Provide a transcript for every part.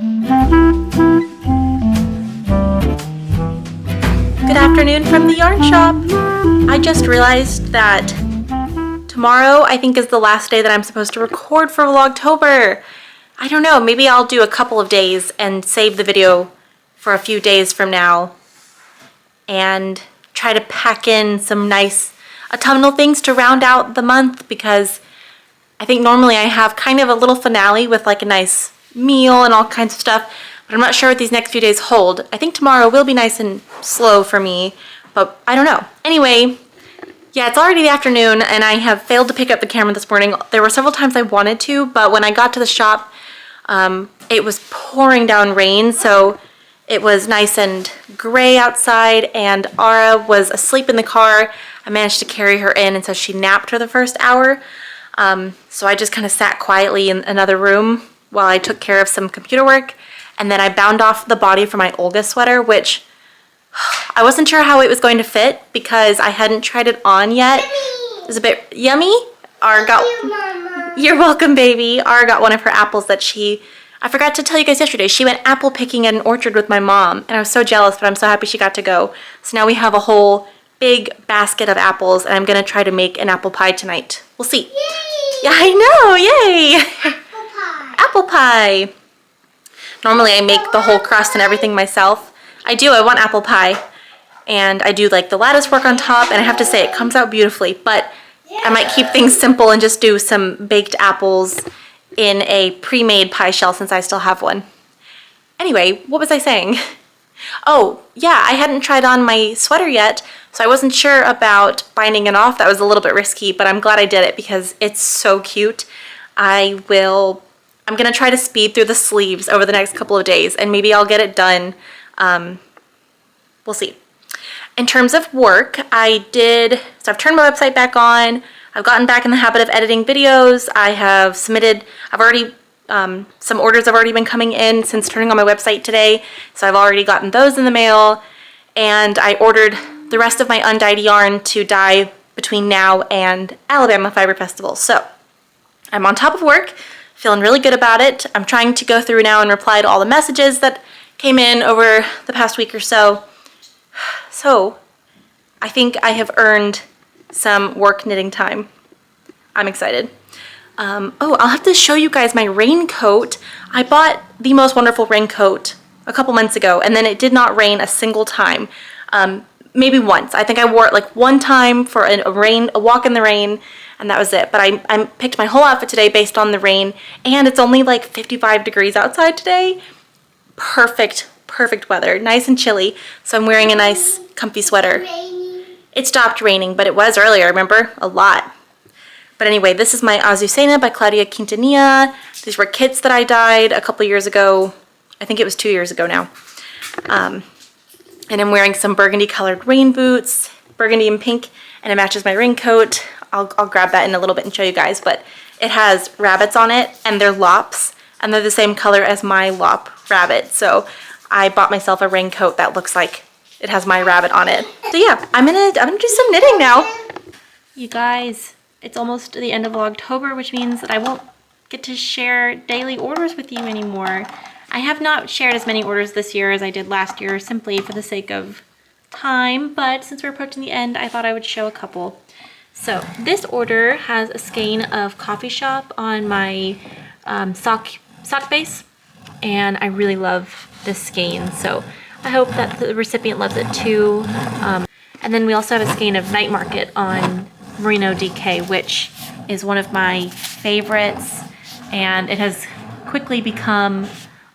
Good afternoon from the yarn shop. I just realized that tomorrow I think is the last day that I'm supposed to record for Vlogtober. I don't know, maybe I'll do a couple of days and save the video for a few days from now and try to pack in some nice autumnal things to round out the month, because I think normally I have kind of a little finale with like a nice meal and all kinds of stuff, but I'm not sure what these next few days hold. I think tomorrow will be nice and slow for me, but I don't know. Anyway, yeah, it's already the afternoon and I have failed to pick up the camera this morning. There were several times I wanted to, but when I got to the shop, it was pouring down rain, so it was nice and gray outside, and Ara was asleep in the car. I managed to carry her in, and so she napped for the first hour. So I just kind of sat quietly in another room while I took care of some computer work, and then I bound off the body for my Olga sweater, which I wasn't sure how it was going to fit because I hadn't tried it on yet. It was a bit yummy. Ara got, you're welcome, baby. Ara got one of her apples that I forgot to tell you guys yesterday, she went apple picking at an orchard with my mom, and I was so jealous, but I'm so happy she got to go. So now we have a whole big basket of apples, and I'm gonna try to make an apple pie tonight. We'll see. Yay! Yeah, I know, yay! Apple pie. Apple pie. Normally I make the whole crust and everything myself. I want apple pie, and I do like the lattice work on top, and I have to say it comes out beautifully, but I might keep things simple and just do some baked apples in a pre-made pie shell since I still have one. Anyway, what was I saying? Oh, yeah, I hadn't tried on my sweater yet, so I wasn't sure about binding it off. That was a little bit risky, but I'm glad I did it because it's so cute. I'm gonna try to speed through the sleeves over the next couple of days, and maybe I'll get it done. We'll see. In terms of work, so I've turned my website back on. I've gotten back in the habit of editing videos. Some orders have already been coming in since turning on my website today, so I've already gotten those in the mail, and I ordered the rest of my undyed yarn to dye between now and Alabama Fiber Festival. So I'm on top of work, feeling really good about it. I'm trying to go through now and reply to all the messages that came in over the past week or so. So I think I have earned some work knitting time. I'm excited. Oh, I'll have to show you guys my raincoat. I bought the most wonderful raincoat a couple months ago, and then it did not rain a single time. Maybe once. I think I wore it like one time for a walk in the rain, and that was it. But I picked my whole outfit today based on the rain, and it's only like 55 degrees outside today. Perfect weather. Nice and chilly, so I'm wearing a nice comfy sweater. It stopped raining, but it was earlier, remember? A lot. But anyway, this is my Azucena by Claudia Quintanilla. These were kits that I dyed a couple years ago. I think it was 2 years ago now. And I'm wearing some burgundy colored rain boots, burgundy and pink, and it matches my raincoat. I'll grab that in a little bit and show you guys, but it has rabbits on it, and they're lops, and they're the same color as my lop rabbit. So I bought myself a raincoat that looks like it has my rabbit on it. So yeah, I'm gonna do some knitting now. You guys, it's almost the end of Vlogtober, which means that I won't get to share daily orders with you anymore. I have not shared as many orders this year as I did last year, simply for the sake of time, but since we're approaching the end, I thought I would show a couple. So this order has a skein of Coffee Shop on my sock base, and I really love this skein, so I hope that the recipient loves it too. And then we also have a skein of Night Market on Merino DK, which is one of my favorites, and it has quickly become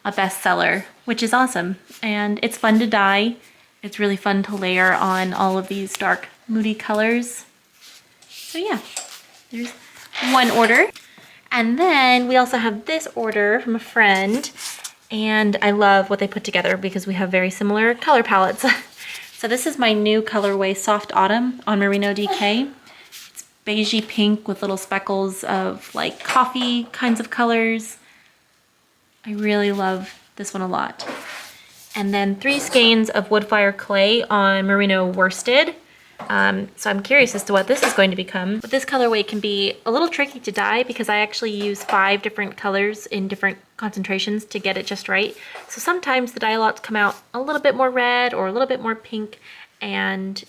a bestseller, which is awesome. And it's fun to dye. It's really fun to layer on all of these dark, moody colors. So yeah, there's one order. And then we also have this order from a friend, and I love what they put together because we have very similar color palettes. So this is my new colorway Soft Autumn on Merino DK. It's beigey pink with little speckles of like coffee kinds of colors. I really love this one a lot. And then 3 skeins of Woodfire Clay on Merino Worsted. So I'm curious as to what this is going to become. But this colorway can be a little tricky to dye because I actually use 5 different colors in different concentrations to get it just right. So sometimes the dye lots come out a little bit more red or a little bit more pink, and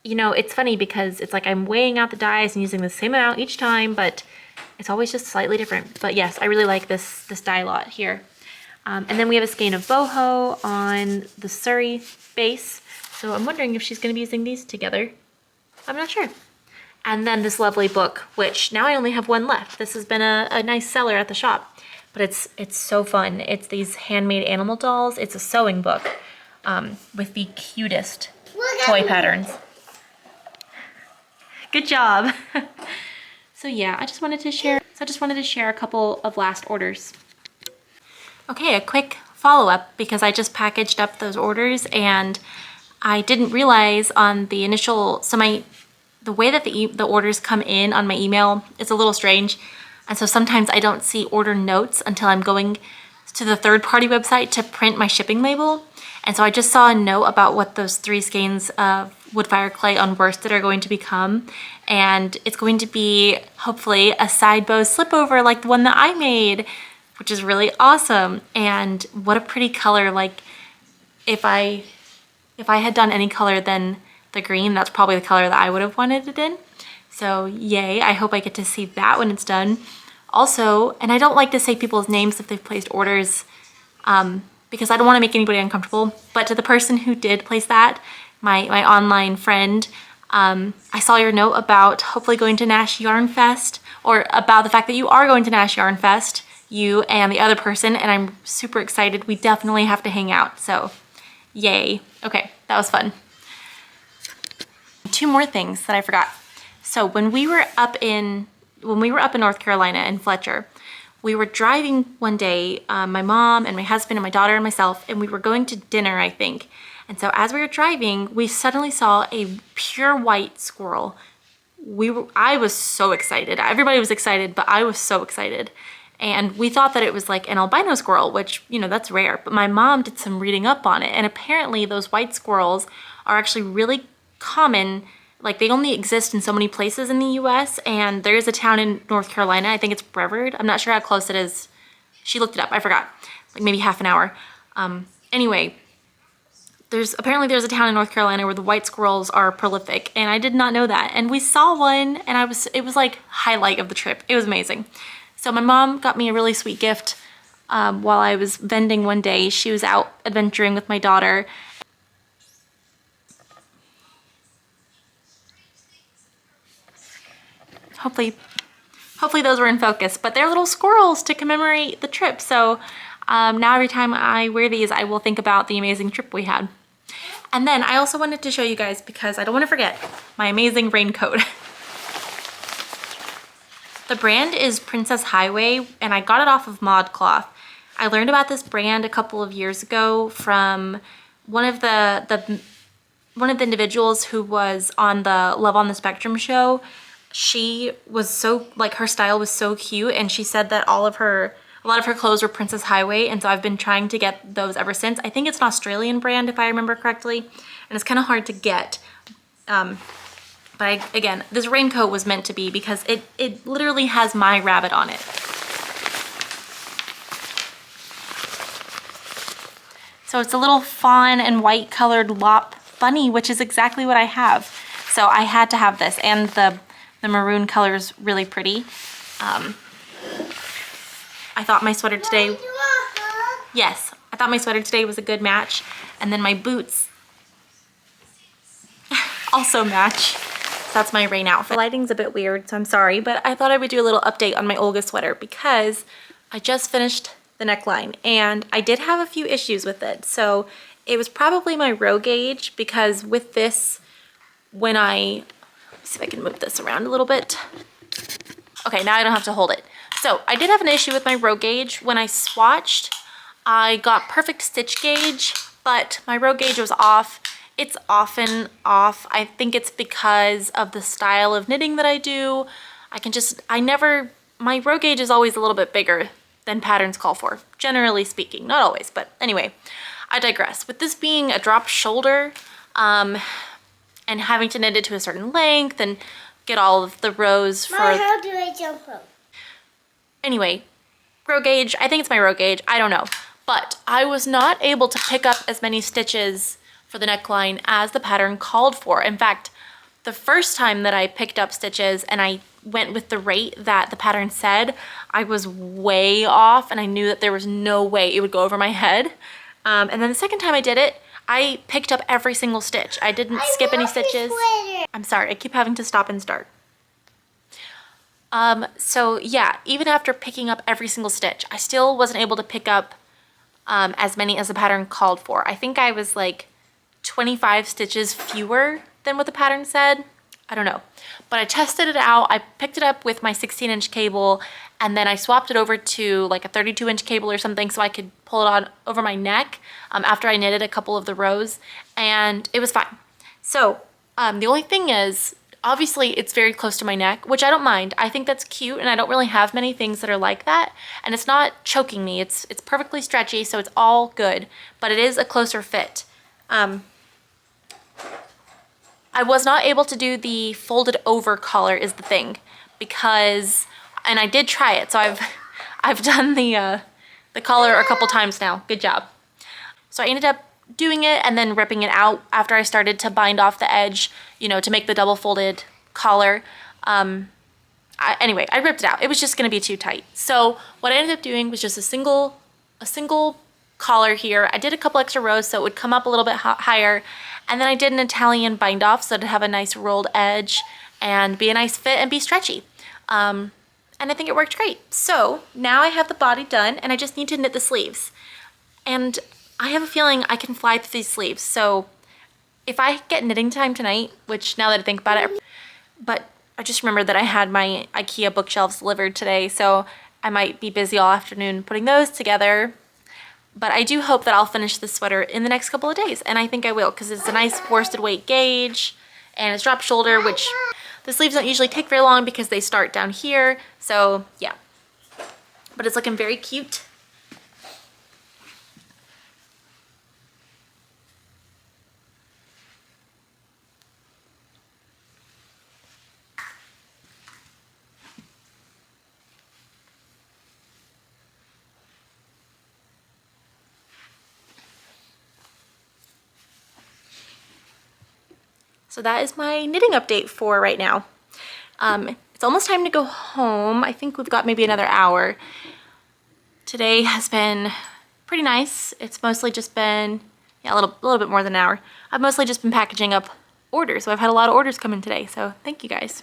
you know, it's funny because it's like I'm weighing out the dyes and using the same amount each time, but it's always just slightly different. But yes, I really like this dye lot here. And then we have a skein of boho on the Surrey base. So I'm wondering if she's going to be using these together. I'm not sure. And then this lovely book, which now I only have one left. This has been a nice seller at the shop, but it's so fun. It's these handmade animal dolls. It's a sewing book with the cutest toy patterns. Good job. So yeah, I just wanted to share a couple of last orders. Okay, a quick follow-up because I just packaged up those orders and I didn't realize on the initial, the way that the orders come in on my email is a little strange. And so sometimes I don't see order notes until I'm going to the third-party website to print my shipping label. And so I just saw a note about what those 3 skeins of woodfire clay on worsted are going to become. And it's going to be, hopefully, a side bow slipover like the one that I made, which is really awesome. And what a pretty color. Like, if I had done any color than the green, that's probably the color that I would have wanted it in. So yay, I hope I get to see that when it's done. Also, and I don't like to say people's names if they've placed orders, because I don't want to make anybody uncomfortable, but to the person who did place that, my online friend, I saw your note about hopefully going to Nash Yarn Fest, or about the fact that you are going to Nash Yarn Fest, you and the other person, and I'm super excited. We definitely have to hang out, so yay. Okay, that was fun. 2 more things that I forgot. So when we were up in North Carolina in Fletcher, we were driving one day, my mom and my husband and my daughter and myself, and we were going to dinner, I think. And so as we were driving, we suddenly saw a pure white squirrel. I was so excited. Everybody was excited, but I was so excited. And we thought that it was like an albino squirrel, which, you know, that's rare. But my mom did some reading up on it. And apparently those white squirrels are actually really common. Like, they only exist in so many places in the US. And there is a town in North Carolina, I think it's Brevard. I'm not sure how close it is. She looked it up, I forgot. Like maybe half an hour. Anyway, apparently there's a town in North Carolina where the white squirrels are prolific. And I did not know that. And we saw one, and it was like highlight of the trip. It was amazing. So my mom got me a really sweet gift while I was vending one day. She was out adventuring with my daughter. Hopefully those were in focus, but they're little squirrels to commemorate the trip. So now every time I wear these, I will think about the amazing trip we had. And then I also wanted to show you guys, because I don't want to forget, my amazing raincoat. The brand is Princess Highway, and I got it off of ModCloth. I learned about this brand a couple of years ago from one of the individuals who was on the Love on the Spectrum show. She was so, like, her style was so cute, and she said that a lot of her clothes were Princess Highway, and so I've been trying to get those ever since. I think it's an Australian brand, if I remember correctly, and it's kind of hard to get. But again, this raincoat was meant to be, because it literally has my rabbit on it. So it's a little fawn and white colored lop bunny, which is exactly what I have. So I had to have this, and the maroon color is really pretty. I thought my sweater today, yes, I thought my sweater today was a good match. And then my boots also match. That's my rain outfit. The lighting's a bit weird, so I'm sorry, but I thought I would do a little update on my Olga sweater because I just finished the neckline and I did have a few issues with it. So it was probably my row gauge, because with this, when let's see if I can move this around a little bit. Okay, now I don't have to hold it. So I did have an issue with my row gauge. When I swatched, I got perfect stitch gauge, but my row gauge was off. It's often off. I think it's because of the style of knitting that I do. My row gauge is always a little bit bigger than patterns call for, generally speaking. Not always, but anyway, I digress. With this being a drop shoulder, and having to knit it to a certain length and get all of the rows for... Mom, how do I jump rope? Anyway, row gauge, I think it's my row gauge, I don't know. But I was not able to pick up as many stitches for the neckline as the pattern called for. In fact, the first time that I picked up stitches and I went with the rate that the pattern said, I was way off and I knew that there was no way it would go over my head. And then the second time I did it, I picked up every single stitch. I didn't skip any stitches. I'm sorry, I keep having to stop and start. So yeah, even after picking up every single stitch, I still wasn't able to pick up as many as the pattern called for. I think I was like 25 stitches fewer than what the pattern said. I don't know. But I tested it out. I picked it up with my 16-inch cable, and then I swapped it over to like a 32-inch cable or something so I could pull it on over my neck after I knitted a couple of the rows, and it was fine. So the only thing is, obviously it's very close to my neck, which I don't mind. I think that's cute, and I don't really have many things that are like that, and it's not choking me. It's perfectly stretchy, so it's all good, but it is a closer fit. I was not able to do the folded over collar is the thing, because, and I did try it, so I've done the collar a couple times now. Good job. So I ended up doing it and then ripping it out after I started to bind off the edge, you know, to make the double folded collar. Anyway, I ripped it out. It was just going to be too tight. So what I ended up doing was just a single collar here. I did a couple extra rows so it would come up a little bit higher, and then I did an Italian bind off so it'd have a nice rolled edge and be a nice fit and be stretchy. And I think it worked great. So now I have the body done and I just need to knit the sleeves. And I have a feeling I can fly through these sleeves. So if I get knitting time tonight, which now that I think about it, but I just remembered that I had my IKEA bookshelves delivered today, so I might be busy all afternoon putting those together. But I do hope that I'll finish this sweater in the next couple of days, and I think I will, because it's a nice worsted weight gauge, and it's drop shoulder, which the sleeves don't usually take very long because they start down here, so yeah. But it's looking very cute. So that is my knitting update for right now. It's almost time to go home. I think we've got maybe another hour. Today has been pretty nice. It's mostly just been, yeah, a little bit more than an hour. I've mostly just been packaging up orders. So I've had a lot of orders come in today, so thank you guys.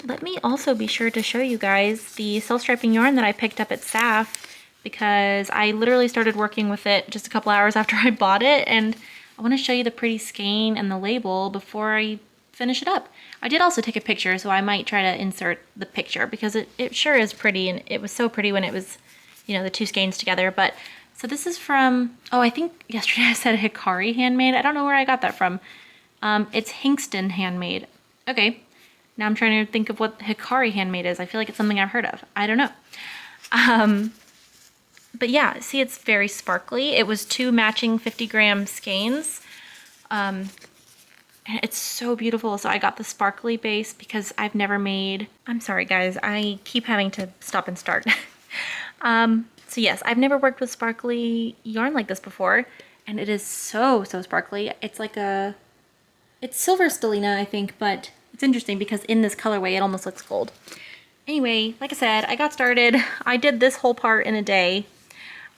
Let me also be sure to show you guys the self-striping yarn that I picked up at SAF, because I literally started working with it just a couple hours after I bought it, and I want to show you the pretty skein and the label before I finish it up. I did also take a picture, so I might try to insert the picture because it sure is pretty, and it was so pretty when it was, you know, the two skeins together. But so this is from, oh, I think yesterday I said Hikari Handmade. I don't know where I got that from. It's Hinkston Handmade. Okay, now I'm trying to think of what Hikari Handmade is. I feel like it's something I've heard of. I don't know. But yeah, see, it's very sparkly. It was 2 matching 50-gram skeins. And it's so beautiful. So I got the sparkly base because I've never made... I'm sorry, guys. I keep having to stop and start. So yes, I've never worked with sparkly yarn like this before. And it is so sparkly. It's like a... It's silver stellina, I think, but it's interesting because in this colorway, it almost looks gold. Anyway, like I said, I got started. I did this whole part in a day.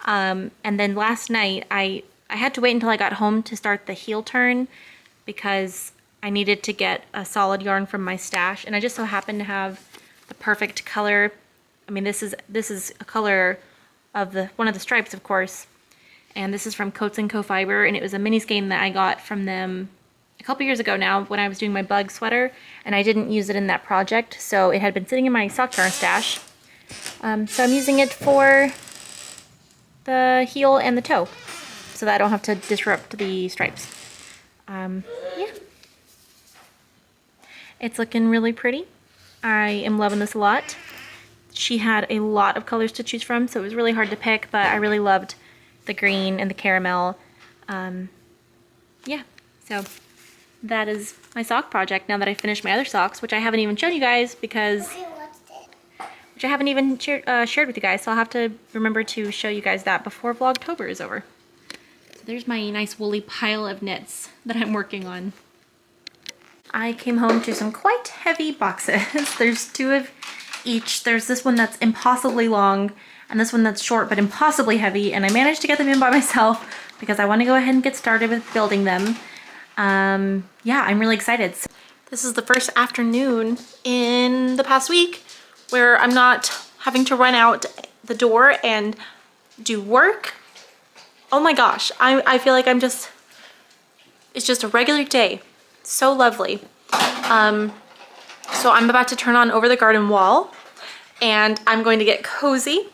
And then last night, I had to wait until I got home to start the heel turn because I needed to get a solid yarn from my stash, and I just so happened to have the perfect color. I mean, this is a color of one of the stripes, of course, and this is from Coats & Co. Fiber, and it was a mini skein that I got from them a couple years ago now when I was doing my bug sweater, and I didn't use it in that project, so it had been sitting in my sock yarn stash. So I'm using it for the heel and the toe so that I don't have to disrupt the stripes. Yeah. It's looking really pretty. I am loving this a lot. She had a lot of colors to choose from, so it was really hard to pick, but I really loved the green and the caramel. Yeah, so that is my sock project now that I finished my other socks, which I haven't even shown you guys because... which I haven't even shared with you guys, so I'll have to remember to show you guys that before Vlogtober is over. So there's my nice woolly pile of knits that I'm working on. I came home to some quite heavy boxes. There's 2 of each. There's this one that's impossibly long and this one that's short but impossibly heavy, and I managed to get them in by myself because I want to go ahead and get started with building them. Yeah, I'm really excited. So this is the first afternoon in the past week where I'm not having to run out the door and do work. Oh my gosh, I feel like it's just a regular day. So lovely. So I'm about to turn on Over the Garden Wall and I'm going to get cozy.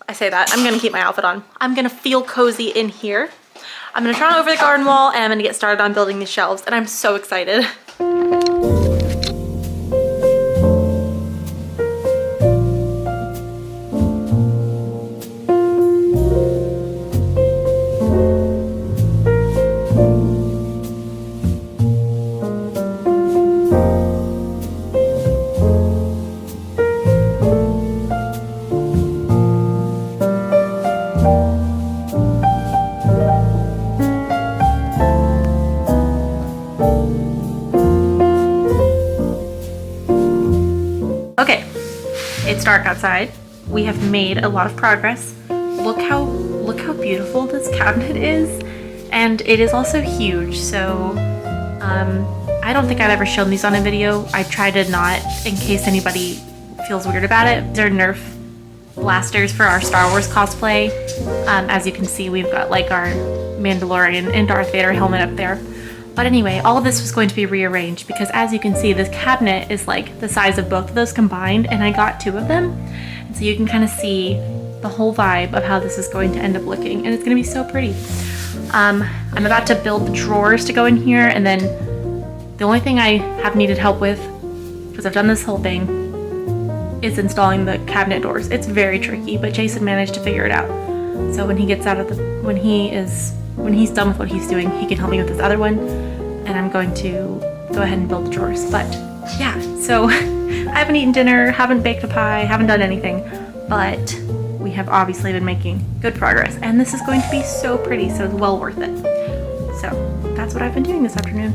I say that, I'm gonna keep my outfit on. I'm gonna feel cozy in here. I'm gonna turn on Over the Garden Wall and I'm gonna get started on building these shelves, and I'm so excited. It's dark outside. We have made a lot of progress. Look how beautiful this cabinet is, and it is also huge. So I don't think I've ever shown these on a video. I try to not, in case anybody feels weird about it. They're Nerf blasters for our Star Wars cosplay. As you can see, we've got like our Mandalorian and Darth Vader helmet up there. But anyway, all of this was going to be rearranged because, as you can see, this cabinet is like the size of both of those combined, and I got 2 of them. And so you can kind of see the whole vibe of how this is going to end up looking, and it's going to be so pretty. I'm about to build the drawers to go in here, and then the only thing I have needed help with, because I've done this whole thing, is installing the cabinet doors. It's very tricky, but Jason managed to figure it out. So when he gets out of when he's done with what he's doing, he can help me with this other one, and I'm going to go ahead and build the drawers. But yeah, so I haven't eaten dinner, haven't baked a pie, haven't done anything, but we have obviously been making good progress, and this is going to be so pretty, so it's well worth it. So that's what I've been doing this afternoon.